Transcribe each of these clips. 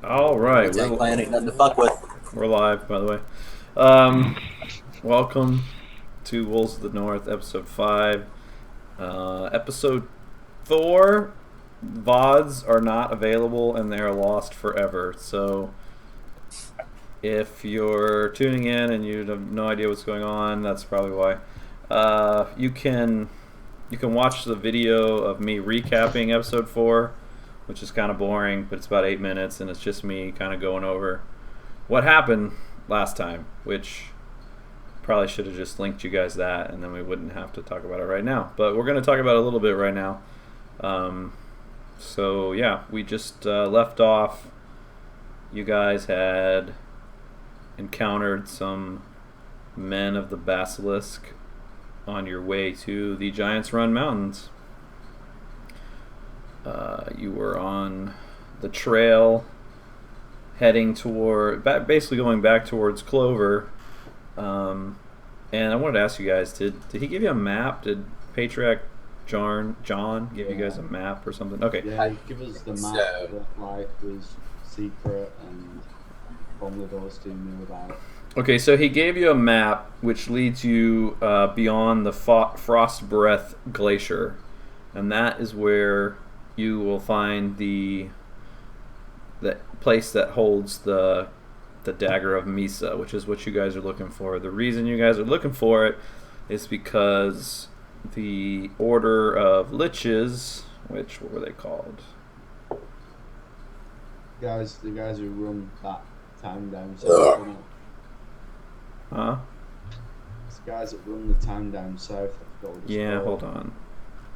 All right, Tag plan ain't nothing to fuck with. we're live, by the way. Welcome to Wolves of the North, episode 5. Episode 4, VODs are not available and they are lost forever. So if you're tuning in and you have no idea what's going on, that's probably why. You can watch the video of me recapping episode 4, which is kind of boring, but it's about 8 minutes, and it's just me kind of going over what happened last time, which probably should have just linked you guys that, and then we wouldn't have to talk about it right now. But we're going to talk about it a little bit right now. So, yeah, we just left off. You guys had encountered some men of the Basilisk on your way to the Giants Run Mountains. You were on the trail heading toward, basically going back towards Clover. And I wanted to ask you guys, did he give you a map? Did Patriarch John give you guys a map or something? Okay. Yeah, he gave us the map that like was secret and only those two knew about. Okay, so he gave you a map which leads you beyond the Frost Breath Glacier, and that is where you will find the place that holds the Dagger of Misa, which is what you guys are looking for. The reason you guys are looking for it is because the Order of Liches, what were they called? The guys who run that town down south. Huh? It's the guys that run the town down south. Yeah, hold on.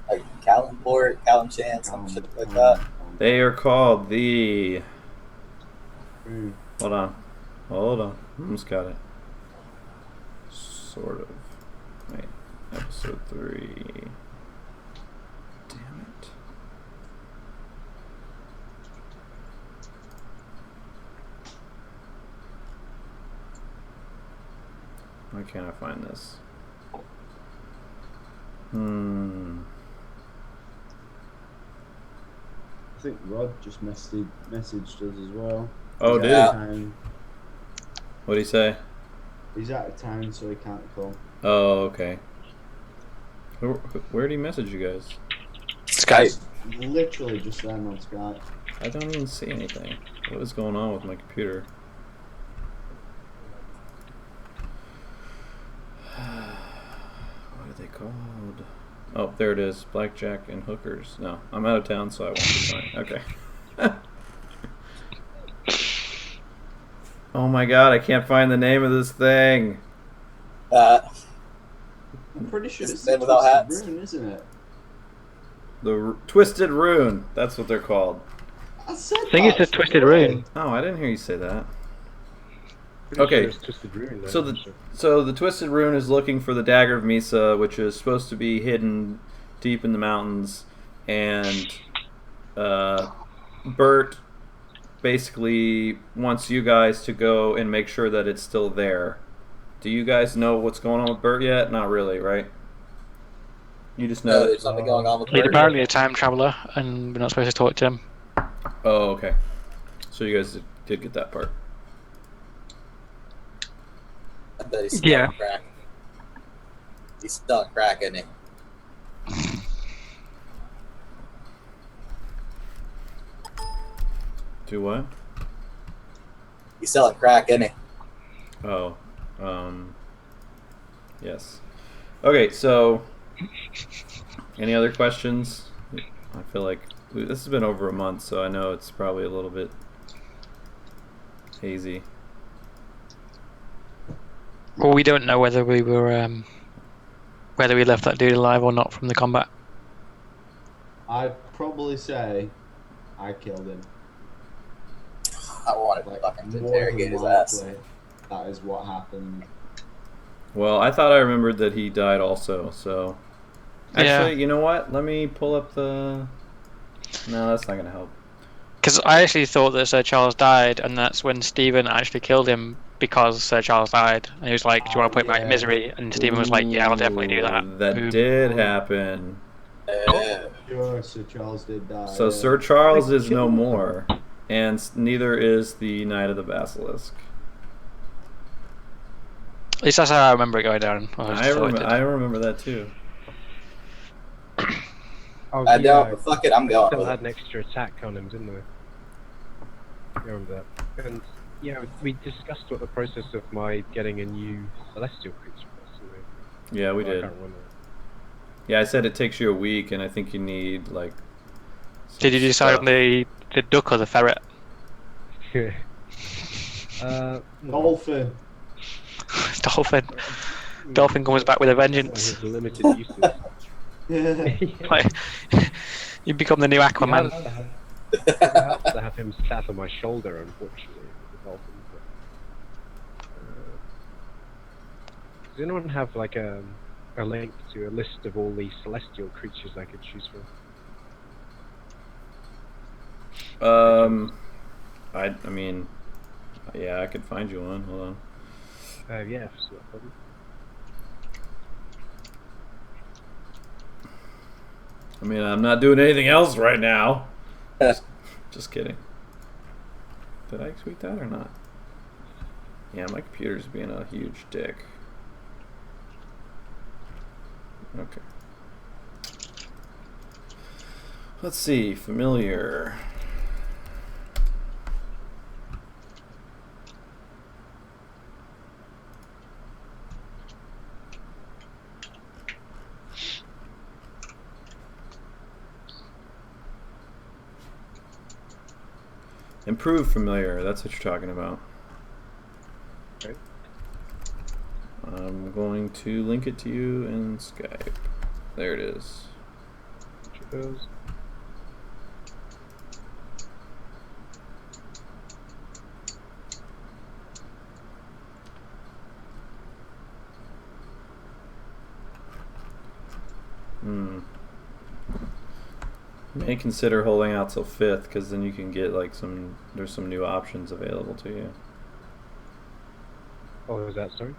Like Callum Chance, some shit like that. They are called the... Mm. Hold on. Almost got it. Sort of. Wait. Episode 3. Damn it. Why can't I find this? I think Rod just messaged us as well. Oh, did he? What'd he say? He's out of town, so he can't come. Oh, okay. Where did he message you guys? Skype. Literally just then on Skype. I don't even see anything. What is going on with my computer? What are they called? Oh, there it is. Blackjack and hookers. No, I'm out of town, so I won't be fine. Okay. Oh my god, I can't find the name of this thing. I'm pretty sure it's the without hats. Rune, isn't it? The Twisted Rune. That's what they're called. I think it's a Twisted Rune. Oh, I didn't hear you say that. Pretty Okay. sure it's Twisted Rune, So the Twisted Rune is looking for the Dagger of Misa, which is supposed to be hidden deep in the mountains, and Bert basically wants you guys to go and make sure that it's still there. Do you guys know what's going on with Bert yet? Not really, right? You just know There's something going on with He's Bert. apparently a time traveler, and we're not supposed to talk to him. Oh, okay. So you guys did get that part. I bet he's still on crack. He's still on crack, isn't he? Do what? He's selling crack, isn't he? Oh, yes. Okay, so any other questions? I feel like this has been over a month, so I know it's probably a little bit hazy. Well, we don't know whether we were, whether we left that dude alive or not from the combat. I'd probably say I killed him. I wanted to fucking interrogate his ass. That is what happened. Well, I thought I remembered that he died also, so... Actually, Yeah. you know what? Let me pull up the... No, that's not going to help. Because I actually thought that Sir Charles died, and that's when Stephen actually killed him because Sir Charles died. And he was like, "Do you want to put him out in misery?" And Stephen was like, "Yeah, I'll definitely do that." That Boom. did happen. Sure, Sir Charles did die. So Sir Charles is no more. and neither is the Knight of the Basilisk. At least that's how I remember it going down. I remember that too. Oh, I don't. Fuck it, I'm going Still with had it. an extra attack on him, didn't we? I remember that. And yeah, we discussed what the process of my getting a new celestial creature was. Didn't we? Yeah, we I did. can't remember. Yeah, I said it takes you a week, and I think you need like. Did you decide on the duck or the ferret? Dolphin. Dolphin. Dolphin comes back with a vengeance. His limited uses. Like, you become the new Aquaman. It helps to have him sat on my shoulder, unfortunately. The dolphin. Does anyone have like a link to a list of all the celestial creatures I could choose from? I mean, yeah, I could find you one. Hold on. Yeah, it's not a problem. I mean, I'm not doing anything else right now. Just kidding. Did I tweet that or not? Yeah, my computer's being a huge dick. Okay. Let's see, familiar. Improved familiar, that's what you're talking about. Okay. I'm going to link it to you in Skype. There it is. Those. You may consider holding out till 5th, because then you can get like there's some new options available to you. Oh, was that sorry?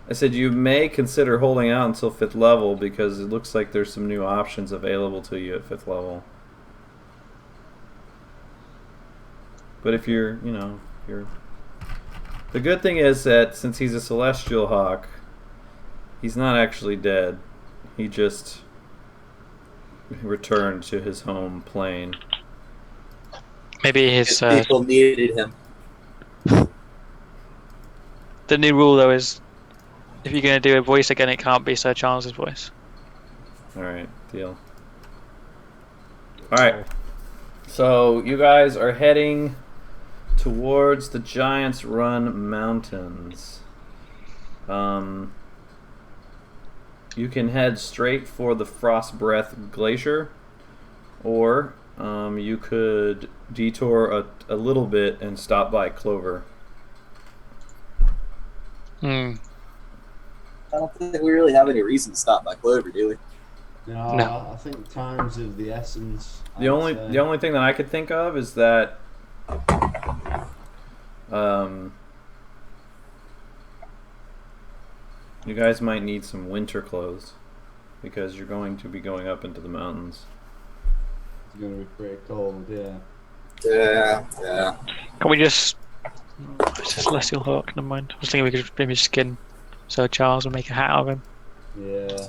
I said you may consider holding out until 5th level, because it looks like there's some new options available to you at 5th level. But if you're, the good thing is that since he's a Celestial Hawk, he's not actually dead. He just returned to his home plane. Maybe his people needed him. the new rule though is if you're going to do a voice again, it can't be Sir Charles's voice. Alright, deal. Alright. So you guys are heading towards the Giants Run Mountains. You can head straight for the Frost Breath Glacier, or you could detour a little bit and stop by Clover. Hmm. I don't think we really have any reason to stop by Clover, do we? No, I think time's of the essence. The only thing that I could think of is that you guys might need some winter clothes, because you're going to be going up into the mountains. It's going to be pretty cold, yeah. Yeah. Can we just... It's a Celestial Hawk, never mind. I was thinking we could maybe skin Sir Charles and make a hat of him. Yeah.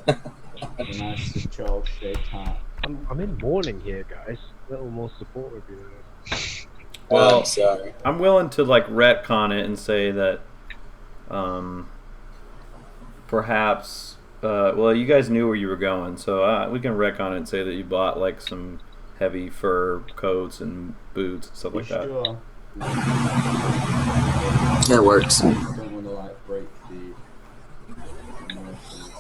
A nice Charles-shaped hat. I'm in mourning here, guys. A little more support would be nice. Well, sorry. I'm willing to like retcon it and say that perhaps well, you guys knew where you were going, so we can retcon it and say that you bought like some heavy fur coats and boots and stuff like that. Sure. That works. I don't want to like break the immersion.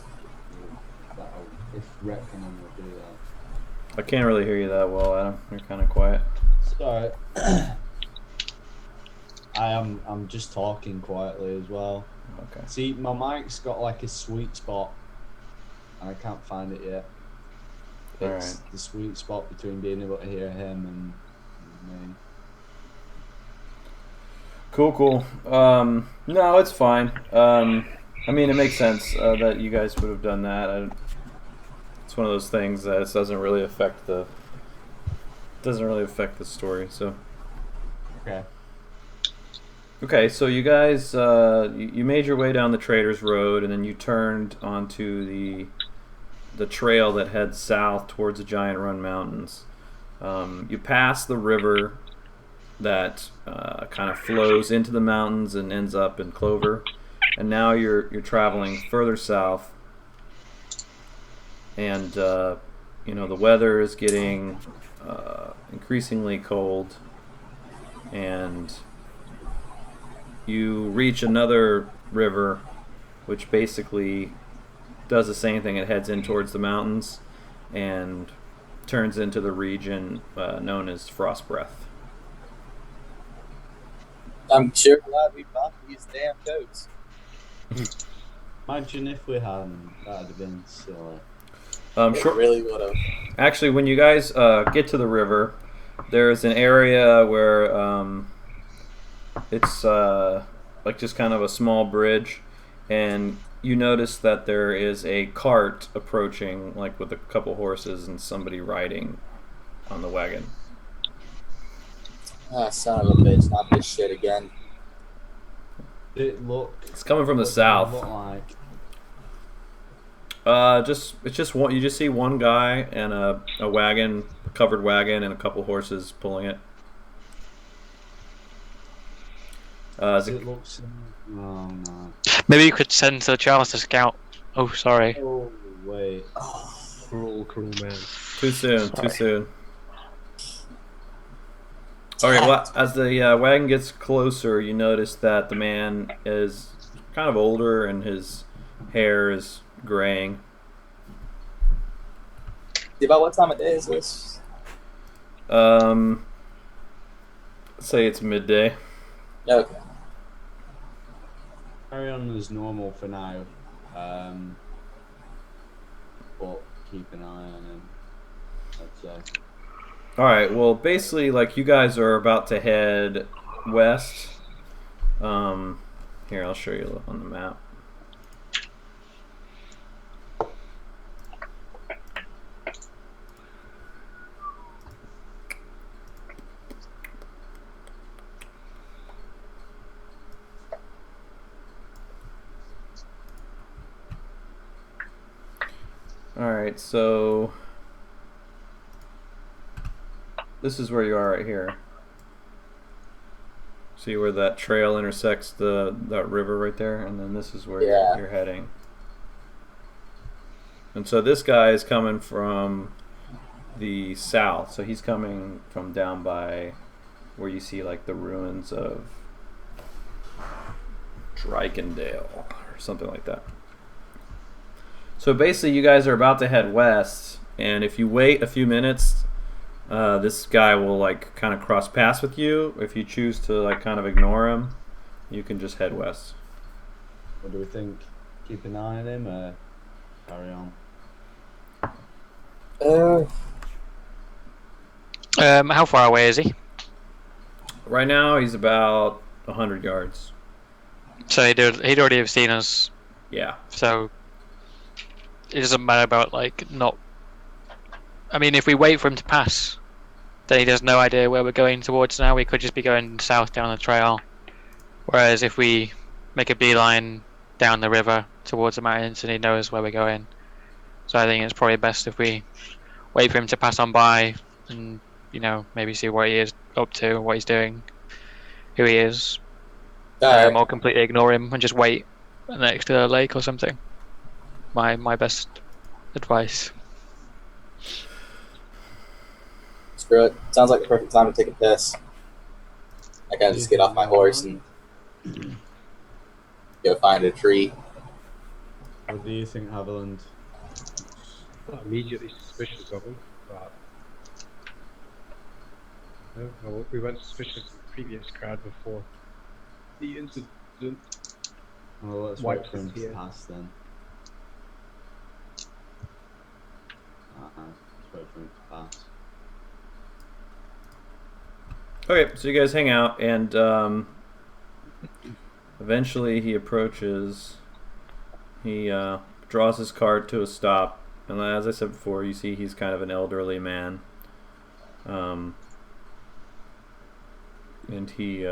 If retconning will do that. I can't really hear you that well, Adam. You're kind of quiet. So I'm just talking quietly as well. Okay. See, my mic's got like a sweet spot, and I can't find it yet. It's the sweet spot between being able to hear him and me. Cool. No, it's fine. I mean, it makes sense that you guys would have done that. It's one of those things that doesn't really affect the story. So, Okay. Okay, so you guys, you made your way down the Traders Road, and then you turned onto the trail that heads south towards the Giant Run Mountains. You pass the river that kind of flows into the mountains and ends up in Clover, and now you're traveling further south, and the weather is getting increasingly cold, and you reach another river, which basically does the same thing. It heads in towards the mountains and turns into the region known as Frost Breath. I'm sure glad we bought these damn coats. Imagine if we hadn't. That'd have been silly. It really would have. Actually, when you guys get to the river, there's an area where it's like just kind of a small bridge, and you notice that there is a cart approaching, like with a couple horses and somebody riding on the wagon. Ah, son of a bitch! Not this shit again. It's coming from the south. Look like? It's just one. You just see one guy and a wagon, a covered wagon, and a couple horses pulling it. It looks. Oh no. Maybe you could send Sir Charles to scout. Oh, sorry. Oh wait. Cruel man. Too soon. Sorry. Too soon. All right. Well, as the wagon gets closer, you notice that the man is kind of older and his hair is graying. See about what time of day is this? Let's say it's midday. Okay. Carry on as normal for now. But keep an eye on him. I'd say. All right. Well, basically, like you guys are about to head west. Here, I'll show you on the map. Alright, so this is where you are right here. See where that trail intersects that river right there? And then this is where you're heading. And so this guy is coming from the south. So he's coming from down by where you see like the ruins of Drakendale or something like that. So basically, you guys are about to head west, and if you wait a few minutes, this guy will like kind of cross paths with you. If you choose to like kind of ignore him, you can just head west. What do we think? Keep an eye on him or carry on? How far away is he? Right now, he's about 100 yards. So he'd already have seen us. Yeah. So it doesn't matter about like not. I mean, if we wait for him to pass, then he has no idea where we're going towards now. We could just be going south down the trail. Whereas if we make a beeline down the river towards the mountains, and he knows where we're going. So I think it's probably best if we wait for him to pass on by, and maybe see what he is up to, what he's doing, who he is. Or completely ignore him and just wait next to the lake or something. My best advice. Screw it. Sounds like the perfect time to take a piss. I gotta just get off my horse and go find a tree. What do you think, Haviland? Not immediately suspicious of him, but well, we weren't suspicious of the previous crowd before the incident. Well, let's wait for him to pass then. Let's wait for him to pass. Okay, so you guys hang out, and eventually he approaches. He draws his cart to a stop, and as I said before, you see he's kind of an elderly man. and he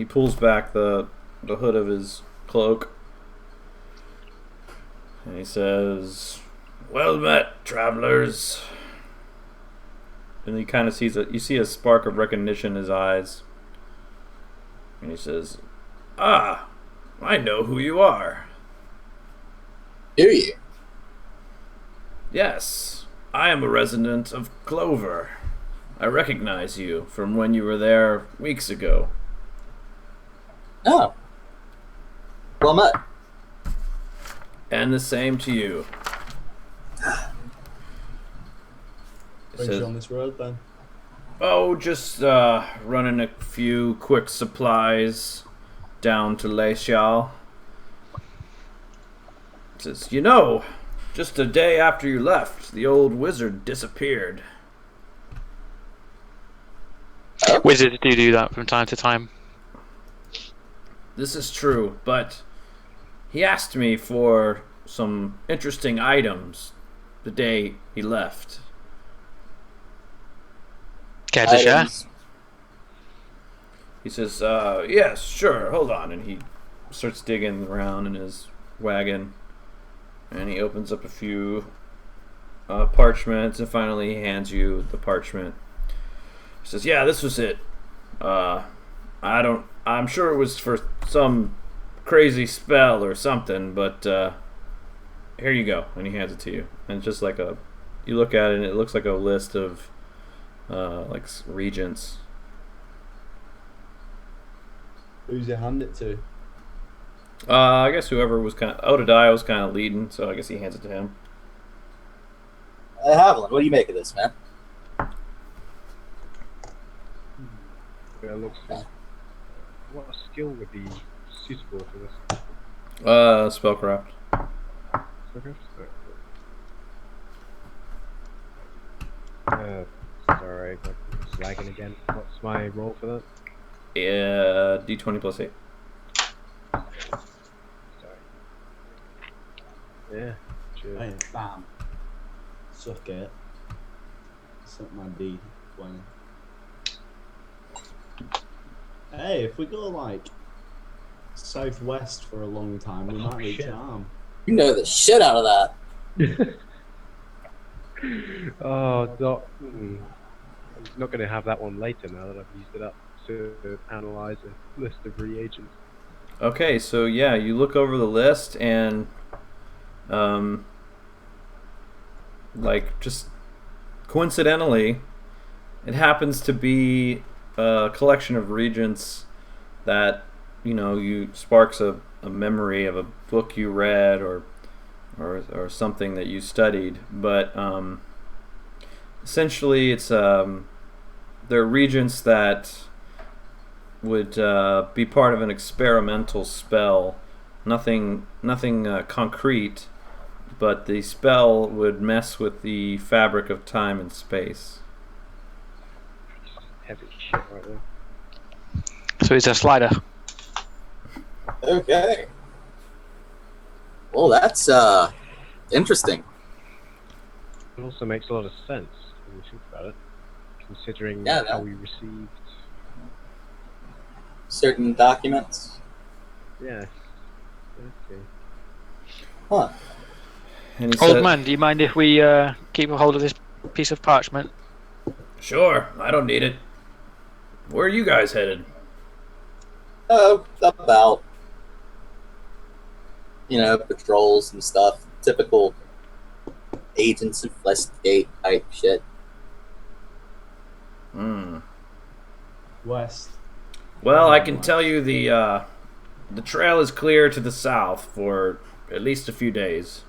pulls back the hood of his cloak, and he says, "Well met, travelers." And he kind of you see a spark of recognition in his eyes, and he says, "Ah, I know who you are." Do you? "Yes, I am a resident of Clover. I recognize you from when you were there weeks ago." Oh. Well met. "And the same to you." He Brings says, you on this road then. "Oh, just running a few quick supplies down to Les Chal." He says, just a day after you left, the old wizard disappeared." Wizards do that from time to time. "This is true, but he asked me for some interesting items the day he left." Care to share? Items. He says, "Yes, sure, hold on." And he starts digging around in his wagon, and he opens up a few parchments, and finally he hands you the parchment. He says, "Yeah, this was it. I'm sure it was for some crazy spell or something, but here you go." And he hands it to you. And it's just like you look at it and it looks like a list of like regents. Who's you hand it to? I guess whoever was Odadiah was kind of leading, so I guess he hands it to him. Haviland, what do you make of this, man? Yeah, looks. What skill would be suitable for this? Spellcraft. Spellcraft? Sorry, I'm just lagging again. What's my roll for that? D20 plus 8. Sorry. Yeah, sure. Hey, bam. Suck it. Suck my D20. Hey, if we go like southwest for a long time, we might reach shit. Arm. You know the shit out of that. Oh, I'm not going to have that one later now that I've used it up to analyze a list of reagents. Okay, so yeah, you look over the list and like just coincidentally, it happens to be a collection of regents that you sparks a memory of a book you read or something that you studied, but essentially it's they're regents that would be part of an experimental spell, nothing concrete, but the spell would mess with the fabric of time and space. Heavy shit right there. So it's a slider. Okay. Well, that's interesting. It also makes a lot of sense when you think about it, considering Yeah, how no. we received. Certain documents. Yeah. Okay. Huh. And he Old said, man, do you mind if we keep a hold of this piece of parchment? "Sure, I don't need it. Where are you guys headed?" About patrols and stuff. Typical agents investigate type shit. West. Well, I can tell you the trail is clear to the south for at least a few days.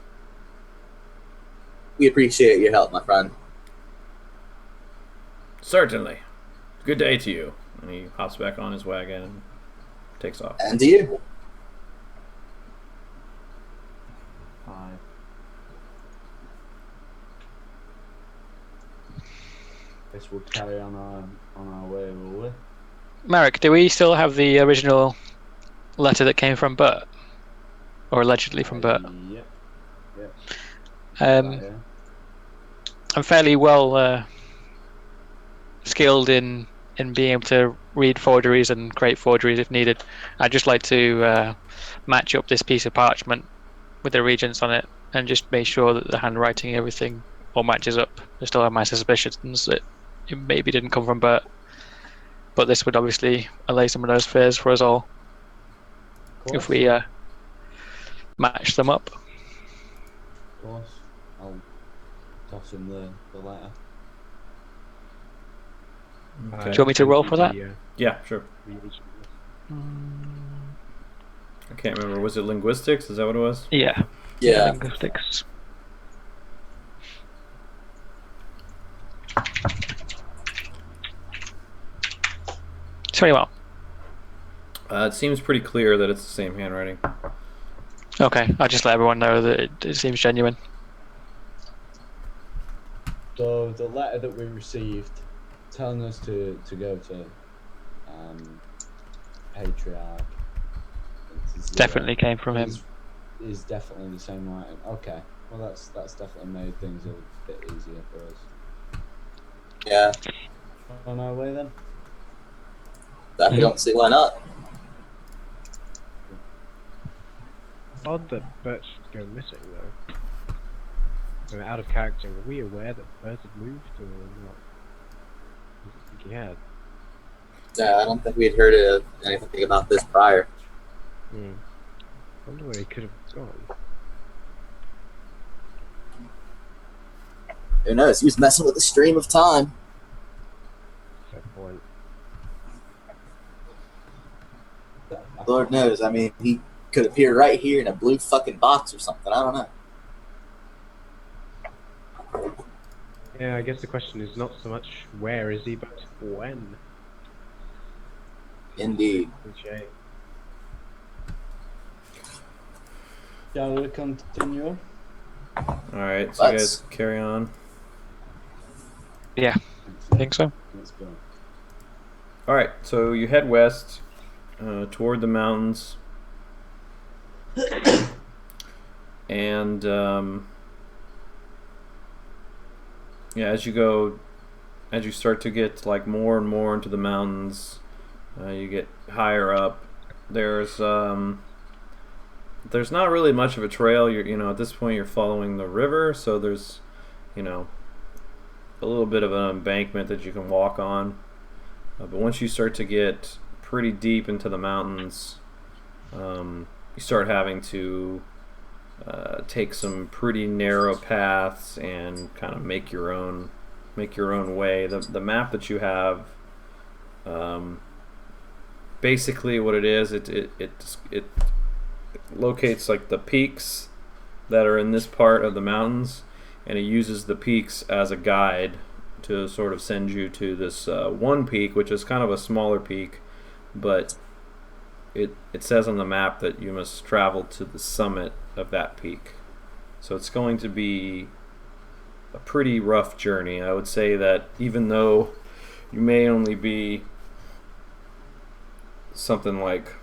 We appreciate your help, my friend. Certainly. Good day to you. And he hops back on his wagon and takes off. And to you. 5. Guess we'll carry on our way, will we? Marek, do we still have the original letter that came from Bert? Or allegedly from Bert? Yep. Yep. Um, I'm fairly well skilled in in being able to read forgeries and create forgeries if needed. I'd just like to match up this piece of parchment with the regents on it and just make sure that the handwriting, everything, all matches up. I still have my suspicions that it maybe didn't come from Bert, but this would obviously allay some of those fears for us all if we match them up. Of course. I'll toss him the letter. Okay. Do you want me to roll for that? Yeah, sure. I can't remember. Was it linguistics? Is that what it was? Yeah. Yeah. Linguistics. Very well. It seems pretty clear that it's the same handwriting. Okay, I'll just let everyone know that it seems genuine. So the letter that we received telling us to go to Patriarch Definitely came from him. Is definitely the same writing. Okay, well that's definitely made things a bit easier for us. Yeah. On our way then. I don't see why not. Odd that Bert's going missing, though. I mean, out of character, were we aware that Bert had moved, or not? I don't think he had. Yeah, I don't think we'd heard of anything about this prior. I wonder where he could have gone. Who knows? He was messing with the stream of time. Fair point. Lord knows. I mean, he could appear right here in a blue fucking box or something. I don't know. Yeah, I guess the question is not so much where is he, but when. Indeed. Cliche. Shall we continue? Alright, so you Let's. guys carry on. Yeah, I think so. Let's go. Alright, so you head west toward the mountains. And yeah, as you start to get like more and more into the mountains, you get higher up. There's not really much of a trail. At this point you're following the river, so there's a little bit of an embankment that you can walk on. But once you start to get pretty deep into the mountains, you start having to take some pretty narrow paths and kind of make your own way. The map that you have, basically what it is, it locates like the peaks that are in this part of the mountains, and it uses the peaks as a guide to sort of send you to this one peak, which is kind of a smaller peak, but it says on the map that you must travel to the summit of that peak. So it's going to be a pretty rough journey. I would say that even though you may only be something like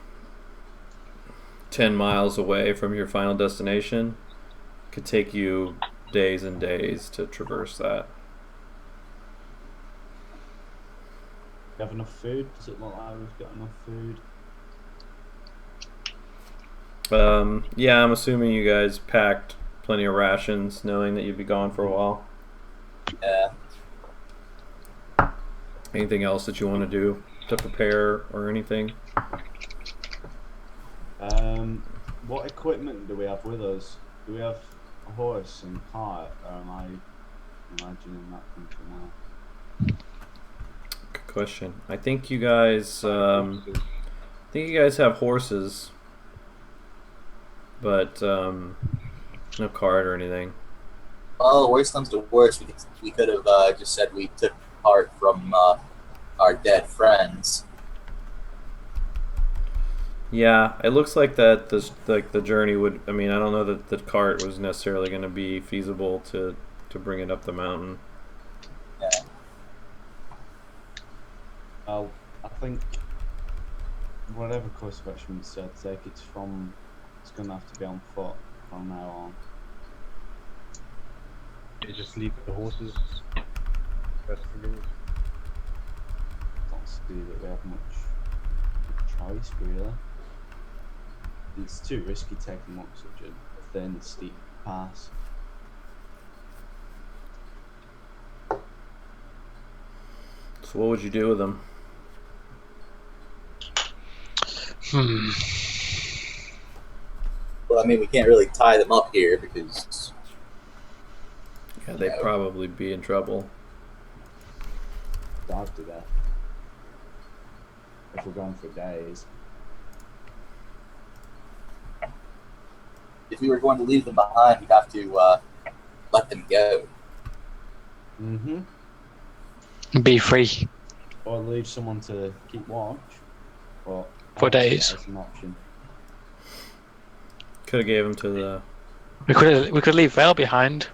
10 miles away from your final destination, it could take you days and days to traverse that. We have enough food? Does it look like we've got enough food? Yeah, I'm assuming you guys packed plenty of rations, knowing that you'd be gone for a while. Yeah. Anything else that you want to do to prepare or anything? What equipment do we have with us? Do we have a horse and cart, or am I imagining that from now? Good question. I think you guys have horses, but no cart or anything. Well, worst comes to worst, we could have just said we took part from our dead friends. Yeah, it looks like that. The journey would. I mean, I don't know that the cart was necessarily going to be feasible to bring it up the mountain. Yeah. Well, I think whatever course of action we said, take it's going to have to be on foot from now on. You just leave the horses. Best to do. Don't see that we have much choice, really. It's too risky taking up such a thin, steep pass. So what would you do with them? Well, I mean, we can't really tie them up here because Yeah, they'd probably be in trouble. Starve to death. If we're going for days. if we were going to leave them behind, we'd have to let them go. Be free. Or leave someone to keep watch. But For days. That's an option. Could have gave them to the. We could leave Vale behind.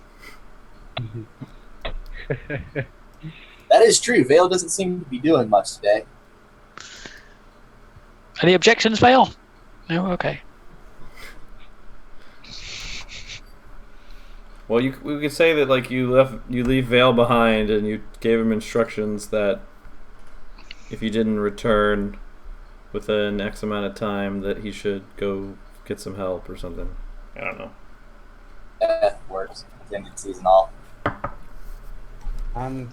That is true. Vale doesn't seem to be doing much today. Any objections, Vale? No, okay. Well, we could say that like you leave Vale behind, and you gave him instructions that if you didn't return within X amount of time, that he should go get some help or something. I don't know. That works. Tendencies and all. And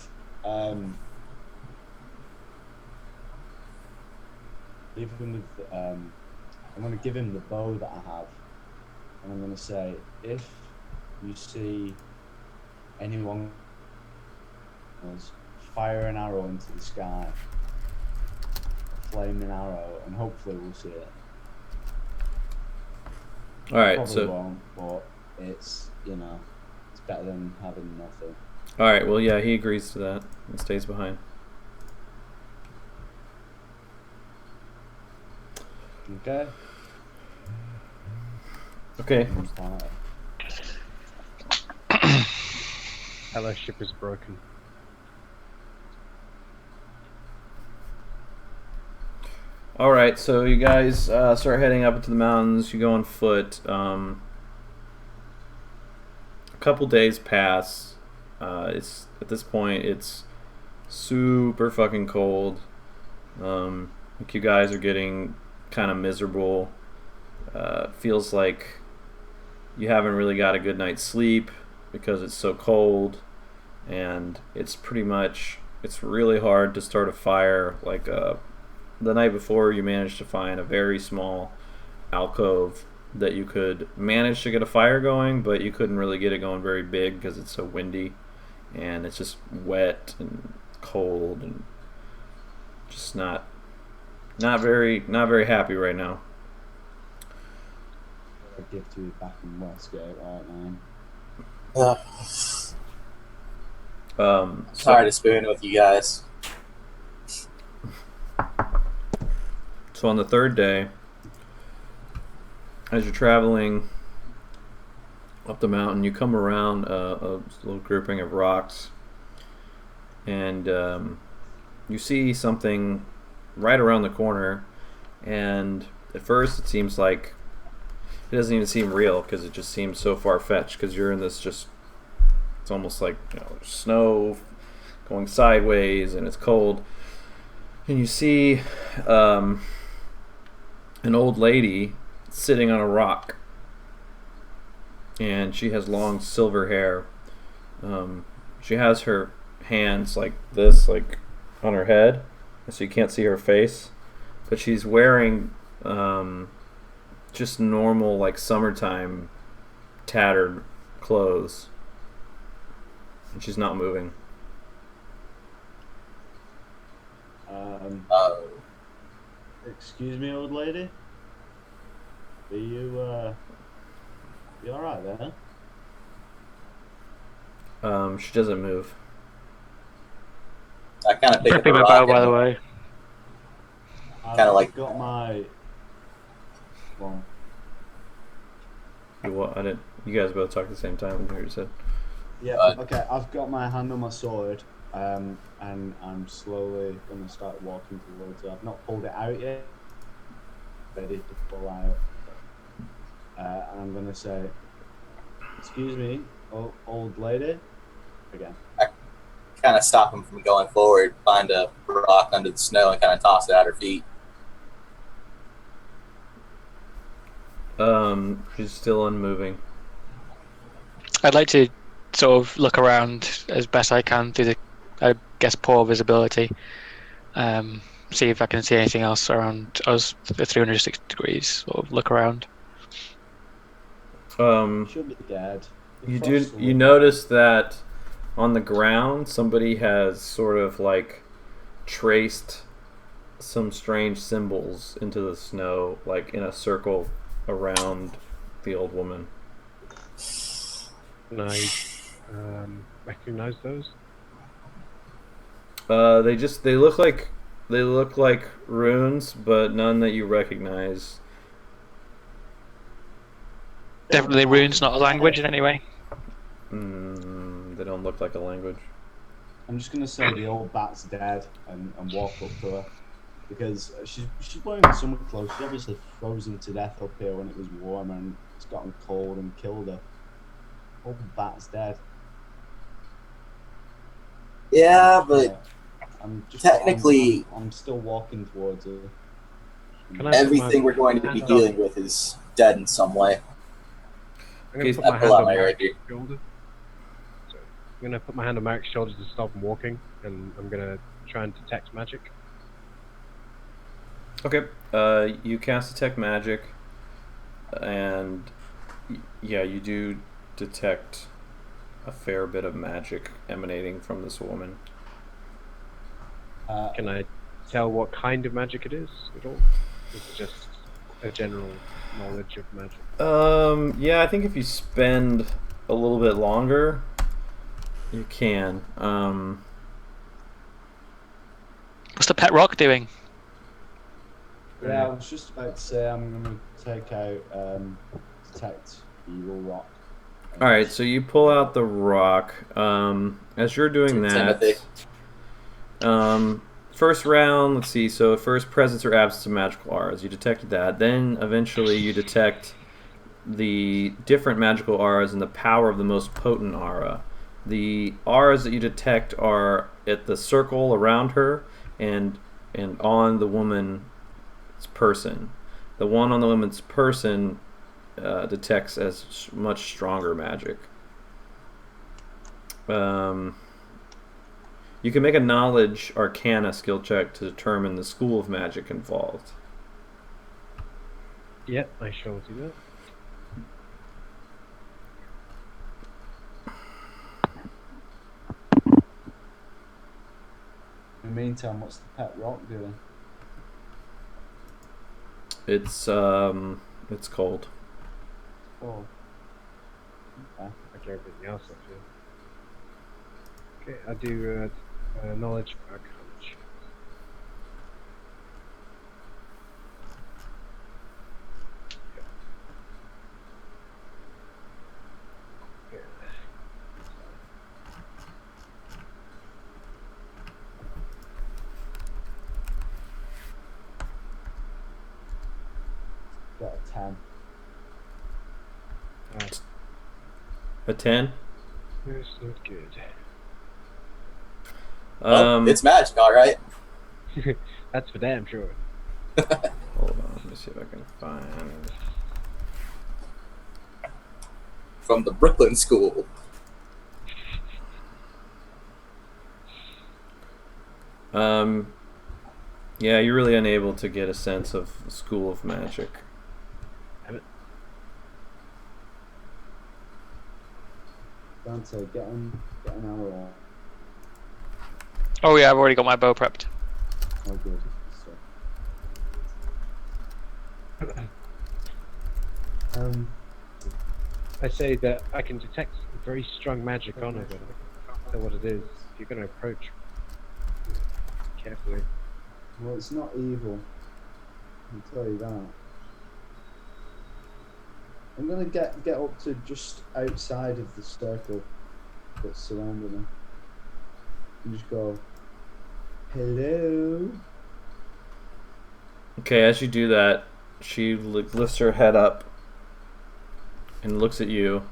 leave him with I'm going to give him the bow that I have, and I'm going to say, if you see anyone else, fire an arrow into the sky, a flaming arrow, and hopefully we'll see it. All right, Probably so won't, but it's it's better than having nothing. all right, well, yeah, he agrees to that and stays behind. Okay. Okay. Fellowship is broken. All right, so you guys start heading up into the mountains. You go on foot. A couple days pass. It's at this point it's super fucking cold. Like you guys are getting kind of miserable. Feels like you haven't really got a good night's sleep because it's so cold, and it's really hard to start a fire. Like the night before, you managed to find a very small alcove that you could manage to get a fire going, but you couldn't really get it going very big because it's so windy and it's just wet and cold and just not very happy right now. A gift to you back in Westgate right now. Sorry to spoon with you guys. So on the third day, as you're traveling up the mountain, you come around a little grouping of rocks, and you see something right around the corner. And at first, it seems like it doesn't even seem real because it just seems so far-fetched. Because you're in this it's almost like snow going sideways, and it's cold. And you see an old lady sitting on a rock, and she has long silver hair. She has her hands like this, like on her head, so you can't see her face. But she's wearing just normal, like summertime, tattered clothes, and she's not moving. Excuse me, old lady. Are you all right there? She doesn't move. I kind of pick up Pick a my rock bow, by and the way. Kinda like- got my. Well, I didn't. You guys both talk at the same time. I said. yeah. Okay, I've got my hand on my sword, and I'm slowly gonna start walking towards her. I've not pulled it out yet. Ready to pull out. And I'm gonna say, "Excuse me, old lady." Again. kind of stop him from going forward, find a rock under the snow, and kind of toss it at her feet. She's still unmoving. I'd like to sort of look around as best I can through the, I guess, poor visibility. See if I can see anything else around us, the 360 degrees, sort of look around. Should be dead. You notice that on the ground somebody has sort of like traced some strange symbols into the snow, like in a circle around the old woman. Can I recognize those? They look like runes, but none that you recognize. Definitely runes, not a language in any way. They don't look like a language. I'm just gonna say the old bat's dead and walk up to her because she's wearing summer clothes. She's obviously frozen to death up here when it was warm and it's gotten cold and killed her. Old bat's dead. Yeah, but I'm just, technically, I'm still walking towards her. Can I everything we're going to be dealing with is dead in some way. I'm gonna put I my pull hand out on my Marik's rapier. shoulder. So, I'm gonna put my hand on Marik's shoulder to stop him walking, and I'm gonna try and detect magic. Okay. You cast detect magic, and yeah, you do detect a fair bit of magic emanating from this woman. Can I tell what kind of magic it is at all? Is it just a general knowledge of magic? Yeah, I think if you spend a little bit longer, you can. What's the pet rock doing? Yeah, I was just about to say I'm gonna take out detect evil rock. All right, so you pull out the rock. As you're doing that, first round, let's see. So first, presence or absence of magical auras. You detected that. Then eventually, you detect the different magical auras and the power of the most potent aura. The auras that you detect are at the circle around her and on the woman's person. The one on the woman's person detects as much stronger magic. You can make a knowledge arcana skill check to determine the school of magic involved. Yep, I shall do that. In the meantime, what's the pet rock doing? It's cold. Oh. Okay. Like everything else, I feel. Okay, I do knowledge arcana check. Yeah. Got a 10. A 10? That's not good. It's magic, all right. That's for damn sure. Hold on, let me see if I can find. From the Brooklyn School. Yeah, you're really unable to get a sense of the school of magic. Dante, get an arrow. Oh yeah, I've already got my bow prepped. Oh, good. So. I say that I can detect very strong magic on it, but I can't tell what it is. If you're going to approach carefully. Well, it's not evil. I can tell you that. I'm gonna get up to just outside of the circle that's surrounding her. And just go, hello. Okay, as you do that, she lifts her head up and looks at you,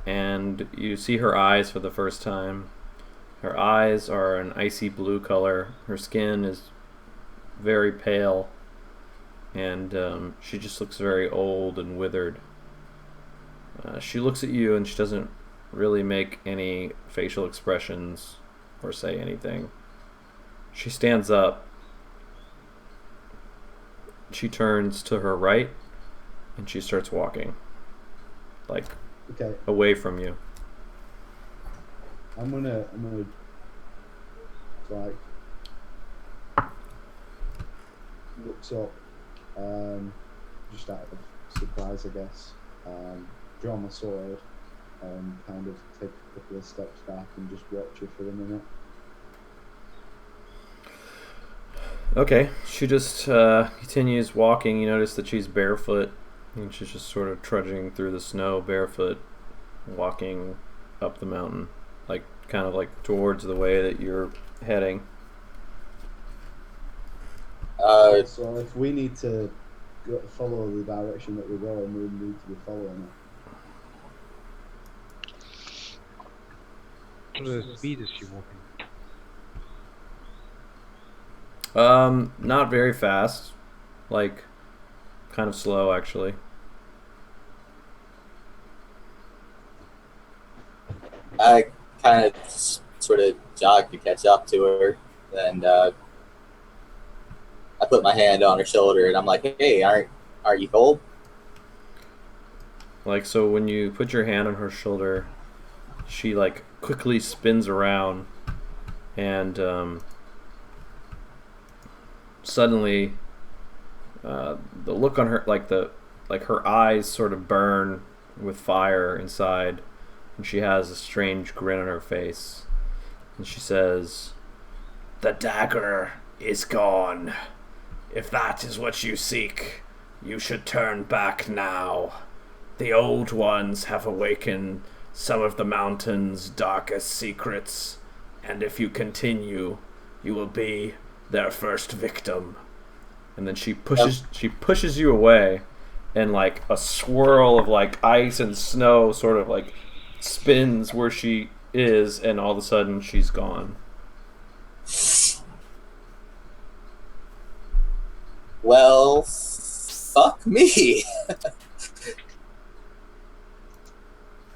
and you see her eyes for the first time, Her eyes are an icy blue color. Her skin is very pale, and she just looks very old and withered. She looks at you and she doesn't really make any facial expressions or say anything. She stands up. She turns to her right and she starts walking, like, Okay, away from you. I'm gonna like looks up, just out of surprise, I guess. Draw my sword and kind of take a couple of steps back and just watch her for a minute. Okay, she just continues walking. You notice that she's barefoot, and she's just sort of trudging through the snow barefoot, walking up the mountain, like kind of like towards the way that you're heading. So if we need to follow the direction that we're going, we need to be following it. What speed is she walking? Not very fast, like kind of slow actually. I kind of sort of jog to catch up to her, and I put my hand on her shoulder, and I'm like, "Hey, aren't you cold?" Like, so when you put your hand on her shoulder, she like quickly spins around, and suddenly the look on her, like her eyes sort of burn with fire inside, and she has a strange grin on her face, and she says, "The dagger is gone. If that is what you seek, you should turn back now. The old ones have awakened some of the mountain's darkest secrets, and if you continue, you will be their first victim." And then she pushes you away, and like a swirl of like ice and snow sort of like spins where she is, and all of a sudden she's gone. Well, fuck me.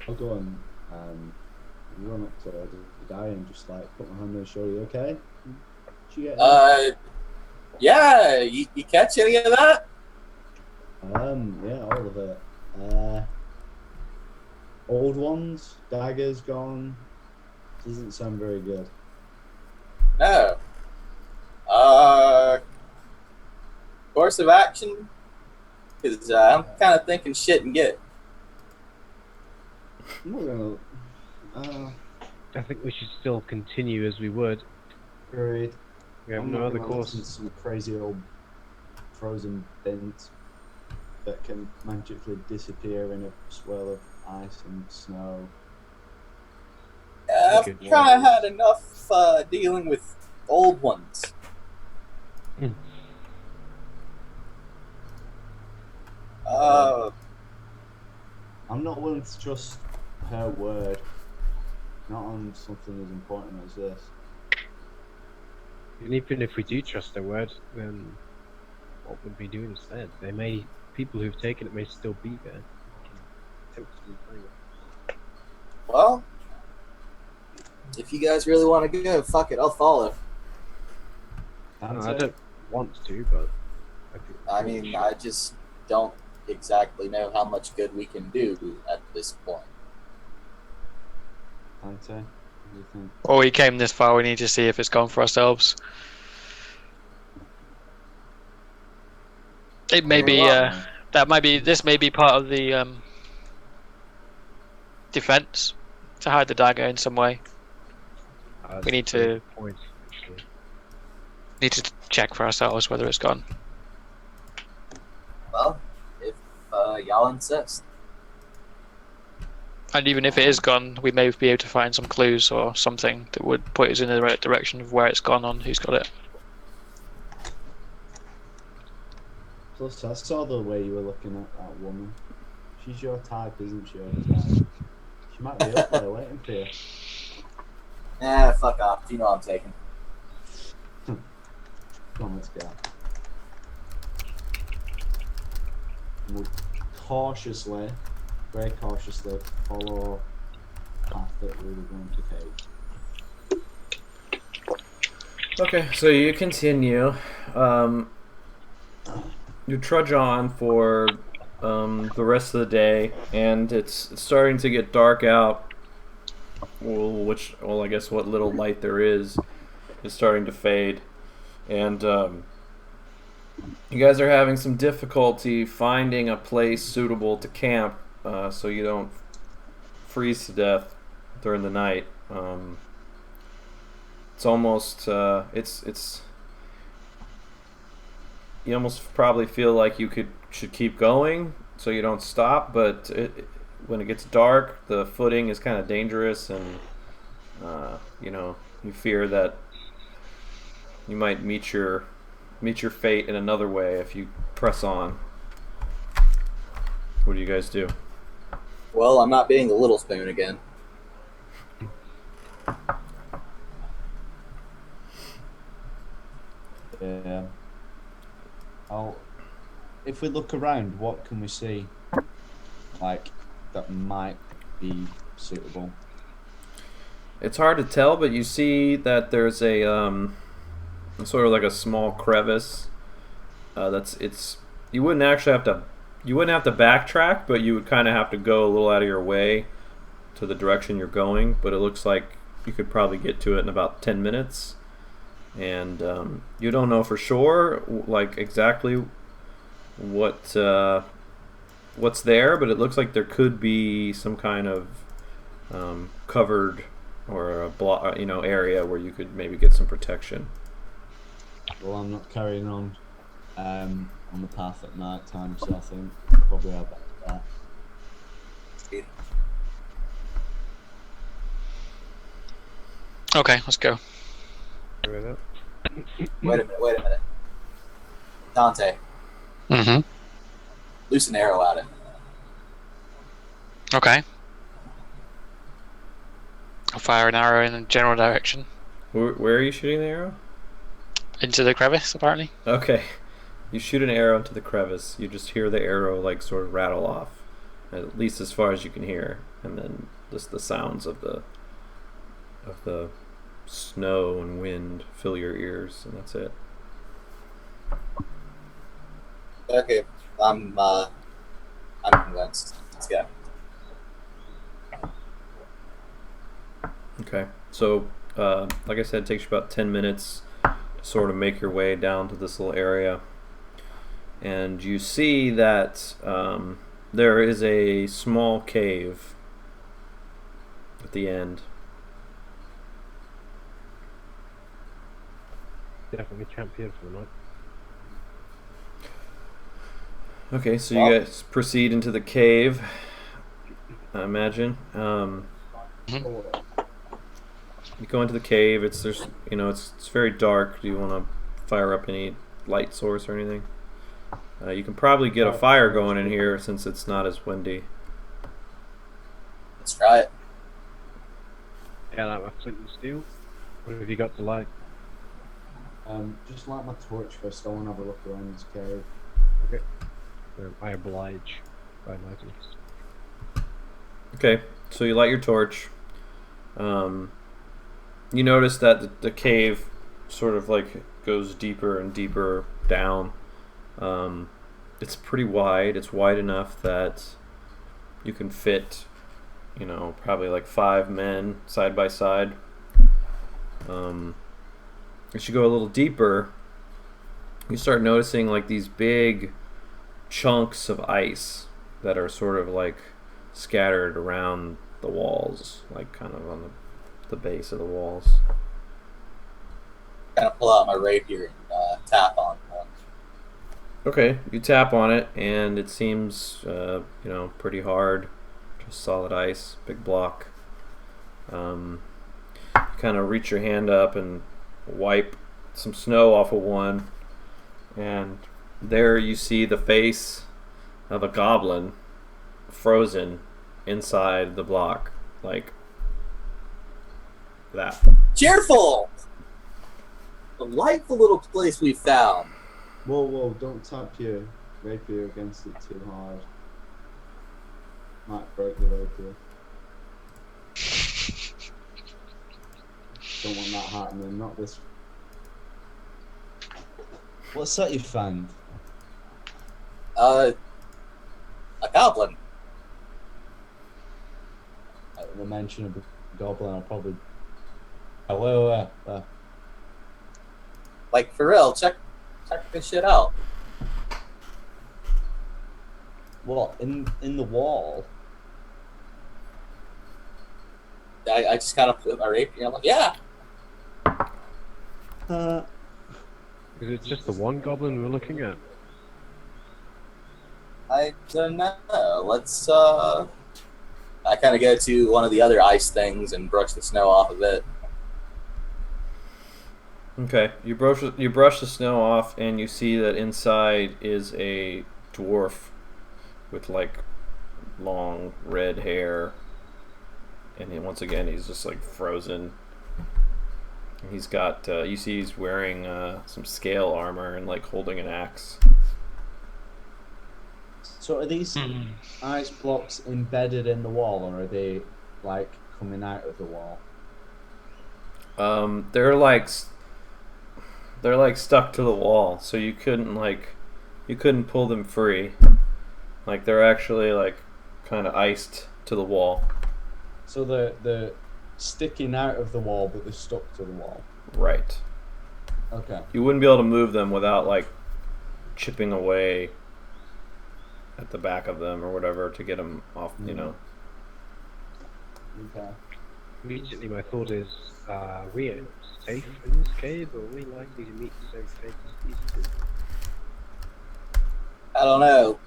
I'll go and run up to the guy and just like put my hand on his shoulder. You okay? Did you get Yeah, you catch any of that? yeah, all of it. Old ones, daggers gone. Doesn't sound very good. No. Course of action? Because I'm kind of thinking shit and get. I'm not gonna. I think we should still continue as we would. Agreed. We have I'm no not other gonna course. listen to some crazy old frozen bint that can magically disappear in a swirl of ice and snow. I've Good kind of had enough dealing with old ones. I'm not willing to trust her word, not on something as important as this. And even if we do trust their word, then what would we do instead? People who've taken it may still be there. Well, if you guys really want to go, fuck it, I'll follow. I don't want to, but I mean, I just don't exactly know how much good we can do at this point. Dante, what do you think? Or we came this far, we need to see if it's gone for ourselves. It may be, this may be part of the defense to hide the dagger in some way. We need to check for ourselves whether it's gone. Well, if y'all insist. And even if it is gone, we may be able to find some clues or something that would point us in the right direction of where it's gone on who's got it. Plus, I saw the way you were looking at that woman. She's your type, isn't she? Over time? She might be up there waiting for you. Fuck off. You know I'm taking. Come on, let's go. And we'll cautiously, very cautiously, follow the path that we were going to take. Okay, so you continue. You trudge on for the rest of the day, and it's starting to get dark out. Well, I guess what little light there is starting to fade, and you guys are having some difficulty finding a place suitable to camp, so you don't freeze to death during the night. It's almost it's you almost probably feel like you should keep going so you don't stop, but when it gets dark, the footing is kind of dangerous, and you fear that you might meet your fate in another way if you press on. What do you guys do? Well, I'm not being the little spoon again. Yeah. If we look around, what can we see? Like, that might be suitable. It's hard to tell, but you see that there's a sort of like a small crevice. You wouldn't have to backtrack, but you would kind of have to go a little out of your way to the direction you're going. But it looks like you could probably get to it in about 10 minutes. And you don't know for sure, like exactly what's there, but it looks like there could be some kind of covered or area where you could maybe get some protection. Well, I'm not carrying on the path at night time, so I think probably I'll back to that. Okay, let's go. Wait a minute. Dante, Mm-hmm. loose an arrow at it. Okay. I'll fire an arrow in a general direction. Where are you shooting the arrow? Into the crevice, apparently. Okay. You shoot an arrow into the crevice. You just hear the arrow like sort of rattle off, at least as far as you can hear, and then just the sounds of the snow and wind fill your ears, and that's it. Okay, I'm convinced. Let's go. Okay. So, like I said, it takes you about 10 minutes to sort of make your way down to this little area. And you see that there is a small cave at the end. Definitely camp here for the night. Okay, so you guys proceed into the cave, I imagine. You go into the cave. It's very dark. Do you want to fire up any light source or anything? You can probably get a fire going in here since it's not as windy. Let's try it. Yeah, like my flint and steel. What have you got to light? Just light my torch first. I want to have a look around this cave. Okay. I oblige by lighting. Okay, so you light your torch. You notice that the cave sort of like goes deeper and deeper down. It's pretty wide. It's wide enough that you can fit, probably like 5 men side by side. As you go a little deeper, you start noticing like these big chunks of ice that are sort of like scattered around the walls, like kind of on the base of the walls. Kind of pull out my rapier and tap on one. Okay, you tap on it, and it seems, pretty hard. Just solid ice, big block. You kind of reach your hand up and wipe some snow off of one, and there you see the face of a goblin frozen inside the block, like that. Cheerful! Delightful little place we found. Whoa, don't tap your rapier against it too hard. Might break the rapier. Don't want that happening, not this. What's that you found? A goblin. At the mention of the goblin, I'll probably. Oh, where? Like, for real, check this shit out. What, in the wall? I just kind of put my rapier, I'm like, yeah. Is it just the one goblin we're looking at? I don't know. Let's, I kind of go to one of the other ice things and brush the snow off of it. Okay, you brush the snow off, and you see that inside is a dwarf with like long red hair, and then once again he's just like frozen. He's got you see he's wearing some scale armor and like holding an axe. So are these ice blocks embedded in the wall, or are they like coming out of the wall? They're like stuck to the wall, so you couldn't pull them free. Like they're actually like kind of iced to the wall. So they're sticking out of the wall, but they're stuck to the wall. Right. Okay. You wouldn't be able to move them without like chipping away at the back of them or whatever to get them off. You know. Okay. Immediately, my thought is, we are safe in this cave, or are we likely to meet the same fate as these two? I don't know.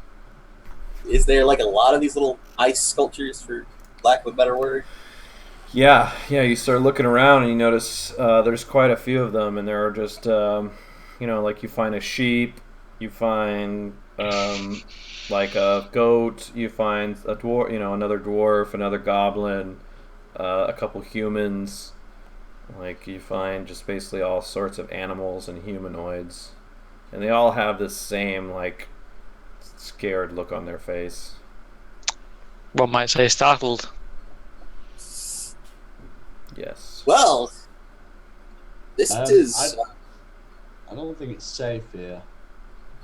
Is there like a lot of these little ice sculptures, for lack of a better word? Yeah. You start looking around and you notice there's quite a few of them, and there are just like you find a sheep, you find like a goat, you find a dwarf, another dwarf, another goblin, a couple humans. Like you find just basically all sorts of animals and humanoids, and they all have this same like scared look on their face. One might say startled. Yes. Well, this is. I don't think it's safe here.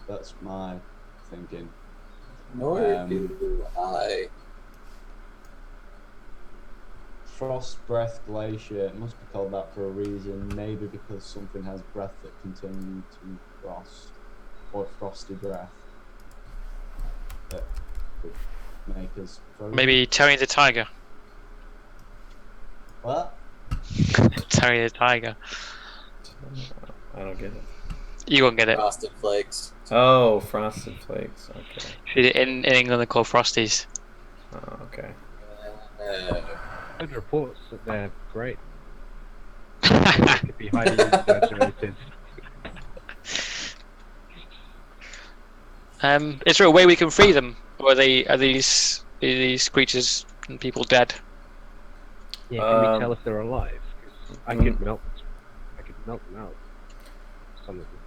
That's my thinking. Nor do I. Frost Breath Glacier, it must be called that for a reason. Maybe because something has breath that can turn you to frost, or frosty breath that would make us frozen. Maybe Terry the Tiger. What? Terry the Tiger. I don't get it. You won't get it. Frosted Flakes. Oh, Frosted Flakes. Okay. In England they're called Frosties. Oh, okay. Good reports that they're great. They could be highly exaggerated. Is there a way we can free them, or are these creatures and people dead? Yeah, can we tell if they're alive? 'Cause I could melt them out. Some of them.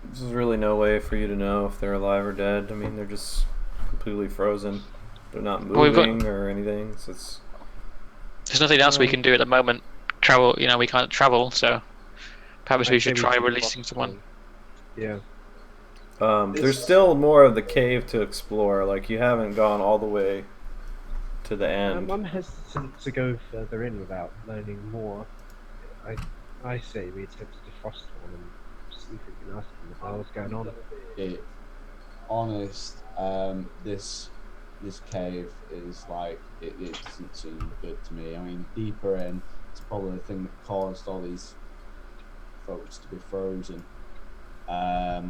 There's really no way for you to know if they're alive or dead. I mean, they're just completely frozen. They're not moving or anything. So there's nothing else we can do at the moment. Travel, we can't travel, so perhaps we should try releasing someone. Yeah. There's still more of the cave to explore. Like you haven't gone all the way to the end. I'm hesitant to go further in without learning more. I say we attempt to defrost one and see if we can ask them about what's going on. Honest, this cave is like it doesn't seem good to me. I mean, deeper in, it's probably the thing that caused all these folks to be frozen. I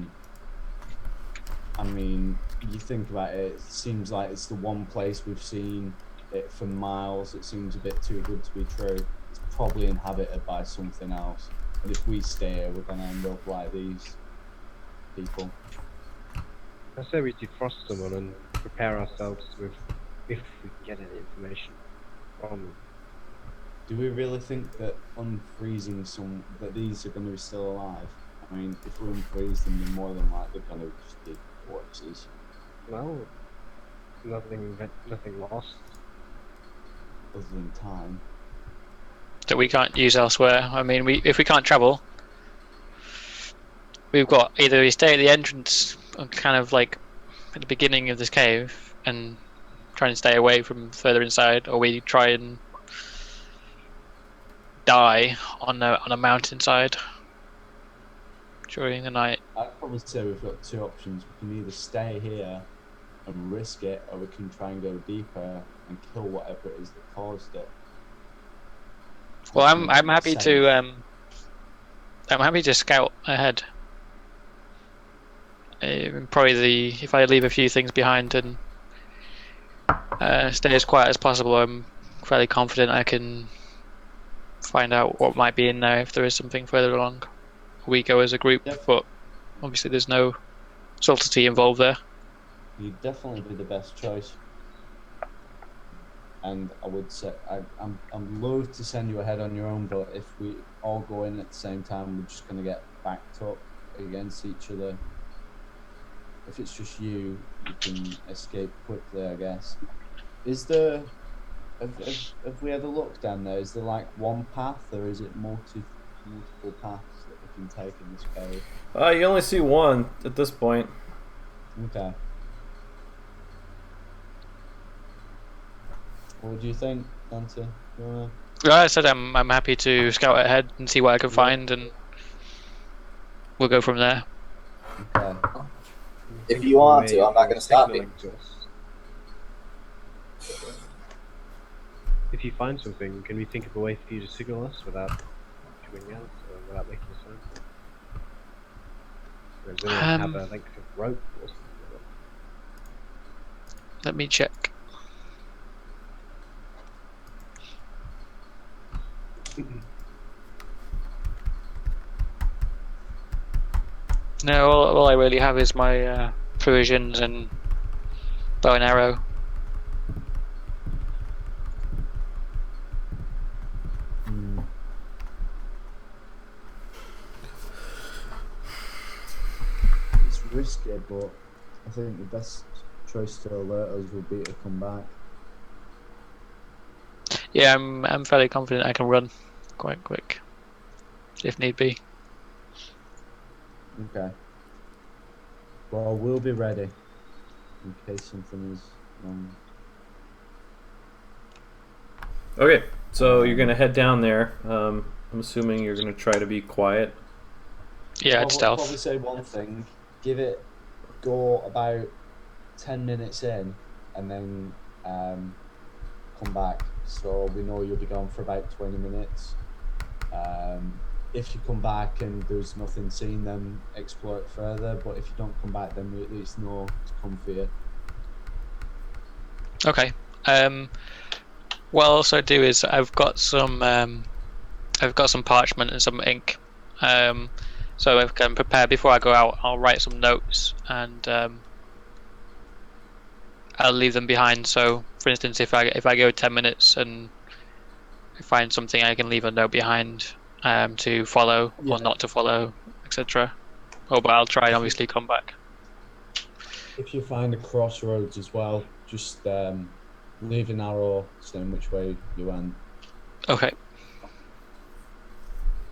mean, you think about it, it seems like it's the one place we've seen it for miles. It seems a bit too good to be true. It's probably inhabited by something else. And if we stay here, we're gonna end up like these people. I say we defrost someone and prepare ourselves with, if we can get any information from them. Do we really think that unfreezing that these are going to be still alive? I mean, if we unfreeze them, they're more than likely going to just be corpses. Well, nothing lost. Other than time. that we can't use elsewhere. I mean, if we can't travel, we've got either we stay at the entrance, kind of like at the beginning of this cave, and try and stay away from further inside, or we try and die on a mountainside during the night. I'd probably say we've got two options. We can either stay here and risk it, or we can try and go deeper and kill whatever it is that caused it. Well, Which I'm makes happy sense. to I'm happy to scout ahead. Probably if I leave a few things behind and stay as quiet as possible, I'm fairly confident I can find out what might be in there if there is something further along. We go as a group, Yep. but obviously there's no subtlety involved there. You'd definitely be the best choice. And I would say I'm loath to send you ahead on your own, but if we all go in at the same time, we're just gonna get backed up against each other. If it's just you can escape quickly, I guess. Is there have we had a look down there? Is there like one path, or is it multiple paths that we can take in this cave? You only see one at this point. Okay. What do you think, Dante? You wanna... Like I said, I'm happy to scout ahead and see what I can find, and we'll go from there. Okay. If you want to, I'm not going to stop you. If you find something, can we think of a way for you to signal us without coming out or without making a sound? Or does anyone have a length of rope or something like Let me check. No, all I really have is my provisions and bow and arrow. It's risky, but I think the best choice to alert us would be to come back. Yeah, I'm fairly confident I can run quite quick, if need be. Okay. Well, we'll be ready in case something is wrong. Okay, so you're gonna head down there. I'm assuming you're gonna try to be quiet. Yeah, I'll it's stealth. probably say one thing. Go about 10 minutes in, and then come back. So we know you'll be gone for about 20 minutes. If you come back and there's nothing seen, then explore it further. But if you don't come back, then we at least know to come for you. Okay. What I'll also do is I've got some parchment and some ink. So I can prepare before I go out. I'll write some notes and I'll leave them behind. So, for instance, if I go 10 minutes and I find something, I can leave a note behind to follow or not to follow, etc. Oh, but I'll try and obviously come back. If you find a crossroads as well, just leave an arrow saying which way you went. Okay.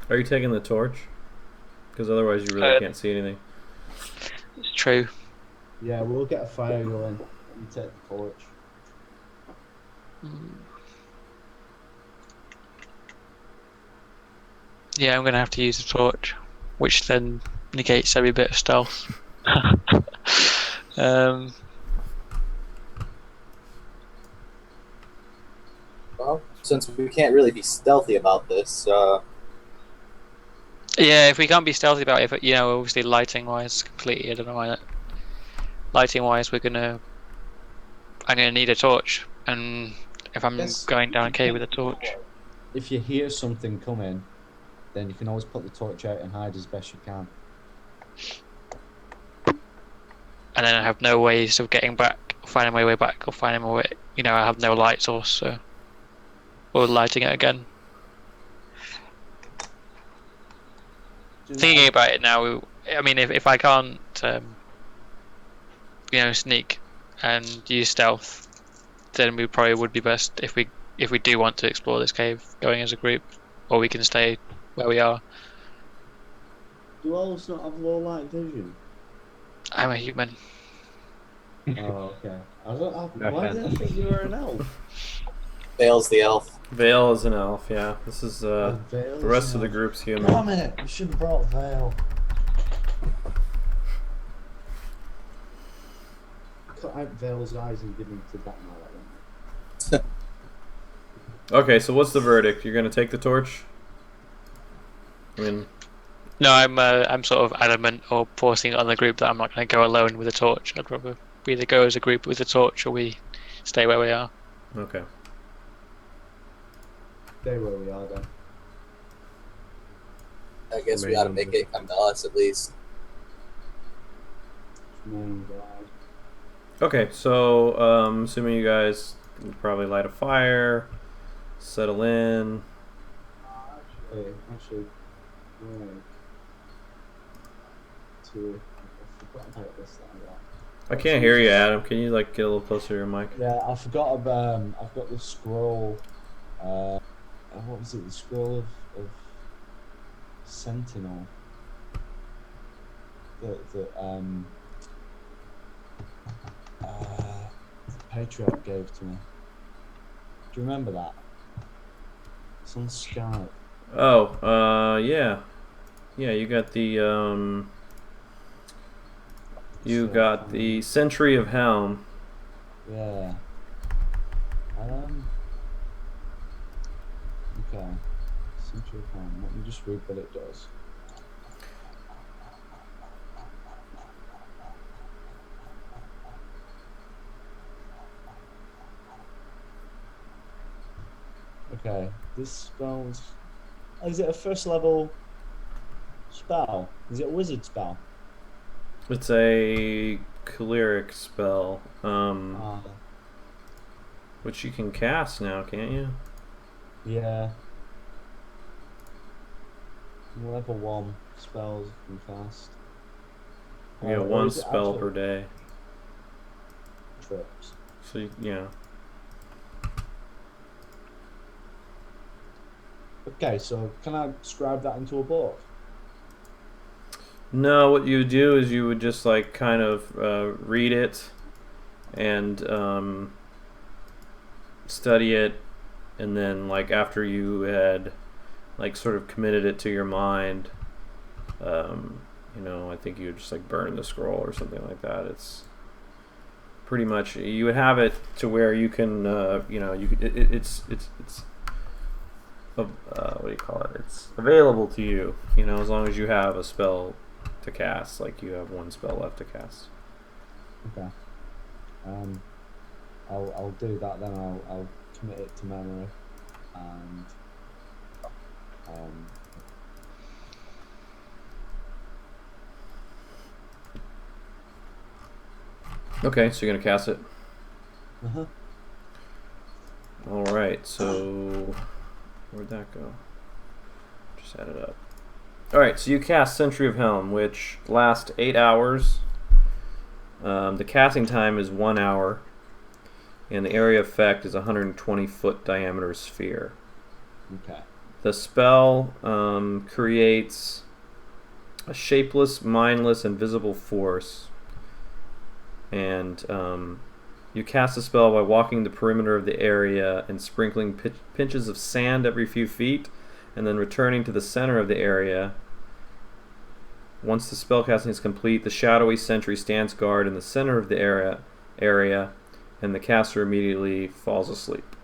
Are you taking the torch? Because otherwise you really can't see anything. It's true. Yeah, we'll get a fire going. You take the torch. Yeah, I'm gonna have to use a torch, which then negates every bit of stealth. Well, since we can't really be stealthy about this, Yeah, if we can't be stealthy about it, obviously lighting wise, completely, I don't know why that. Lighting wise, I'm gonna need a torch, and if I'm going down a cave with a torch. If you hear something coming, then you can always put the torch out and hide as best you can. And then I have no ways of getting back, finding my way back, or finding my way. I have no light source, or lighting it again. thinking about it now, I mean, if I can't, sneak and use stealth, then we probably would be best if we do want to explore this cave going as a group, or we can stay where we are. Do elves not have low light vision? I'm a human. Oh, okay. No Why did I offense. think you were an elf? Vale's the elf. Vale is an elf. Yeah, this is the Vale's rest an of the elf. group's human. Damn it! We should have brought Vale. Cut out Vale's eyes and give him to Batman. Okay, so what's the verdict? You're gonna take the torch? I mean, No, I'm sort of adamant or forcing it on the group that I'm not going to go alone with a torch. I'd rather we either go as a group with a torch or we stay where we are. okay. Stay where we are then. I guess we ought to make it come to us at least. Main guide. Okay, so assuming you guys can probably light a fire, settle in. Actually, wait. I forgot about this thing. I can't hear you, Adam. Can you like get a little closer to your mic? Yeah, I forgot about. I've got the scroll. What was it? The scroll of Sentinel. The Patriarch gave to me. Do you remember that? It's on Skype. Oh, yeah. Yeah, you got the Century of Helm. Yeah. Okay. Century of Helm. Let me just read what it does. Okay, this spell's... Is it a first level spell? Is it a wizard spell? It's a cleric spell, which you can cast now, can't you? Yeah. Level 1 spells you can cast. You get Or one is it spell actual per day. trips? So, yeah. Okay, so can I describe that into a book? No, what you would do is you would just like kind of read it and study it, and then like after you had like sort of committed it to your mind, I think you would just like burn the scroll or something like that. It's pretty much you would have it to where you can it's what do you call it? It's available to you, as long as you have a spell to cast. Like you have one spell left to cast. Okay. I'll do that then. I'll commit it to memory, and Okay, so you're gonna cast it. uh-huh. All right. So where'd that go? Just add it up. All right. So you cast Century of Helm, which lasts 8 hours. The casting time is 1 hour, and the area effect is a 120-foot diameter sphere. Okay. The spell creates a shapeless, mindless, invisible force, and you cast the spell by walking the perimeter of the area and sprinkling pinches of sand every few feet, and then returning to the center of the area. Once the spell casting is complete, the shadowy sentry stands guard in the center of the area, and the caster immediately falls asleep.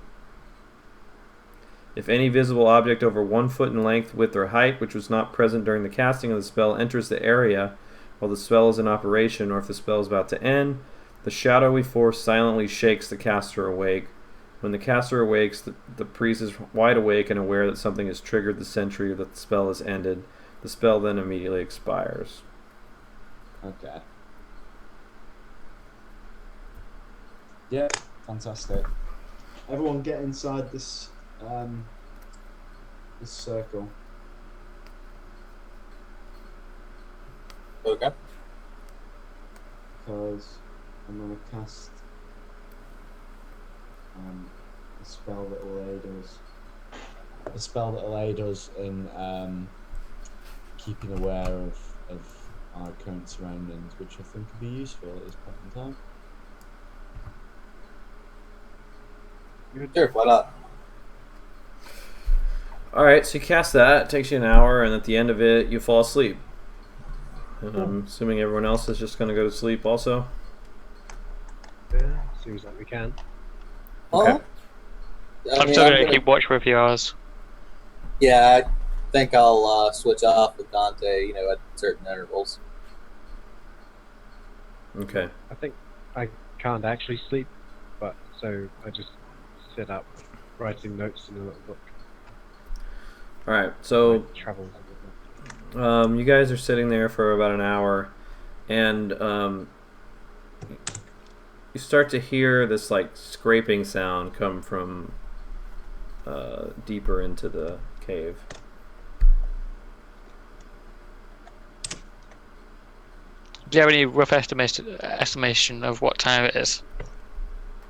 If any visible object over 1 foot in length, width, or height, which was not present during the casting of the spell, enters the area while the spell is in operation, or if the spell is about to end, the shadowy force silently shakes the caster awake. When the caster awakes, the priest is wide awake and aware that something has triggered the sentry or that the spell has ended. The spell then immediately expires. Okay. Yeah, fantastic. Everyone get inside this this circle. Okay. Because I'm going to cast a spell that will aid us. A spell that will aid us in keeping aware of our current surroundings, which I think could be useful at this point in time. Sure, why not? Alright, so you cast that. It takes you an hour, and at the end of it, you fall asleep. And I'm assuming everyone else is just going to go to sleep also? Yeah, seems like we can. Well, I'm still gonna keep watch for a few hours. Yeah, I think I'll switch off with Dante, at certain intervals. Okay. I think I can't actually sleep, but so I just sit up, writing notes in a little book. Alright, so My travels. you guys are sitting there for about an hour, and you start to hear this like scraping sound come from deeper into the cave. Do you have any rough estimation of what time it is?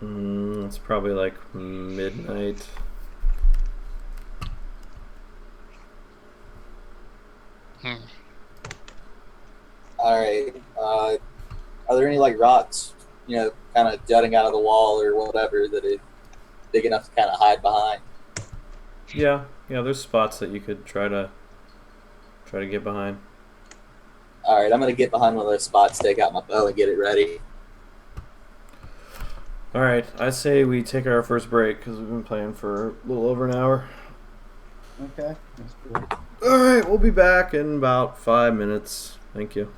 It's probably like midnight. All right. Are there any like rocks, kind of jutting out of the wall or whatever that are big enough to kind of hide behind? Yeah, there's spots that you could try to get behind. All right, I'm gonna get behind one of those spots, take out my bow, and get it ready. All right, I say we take our first break because we've been playing for a little over an hour. Okay, that's cool. All right, we'll be back in about 5 minutes. Thank you.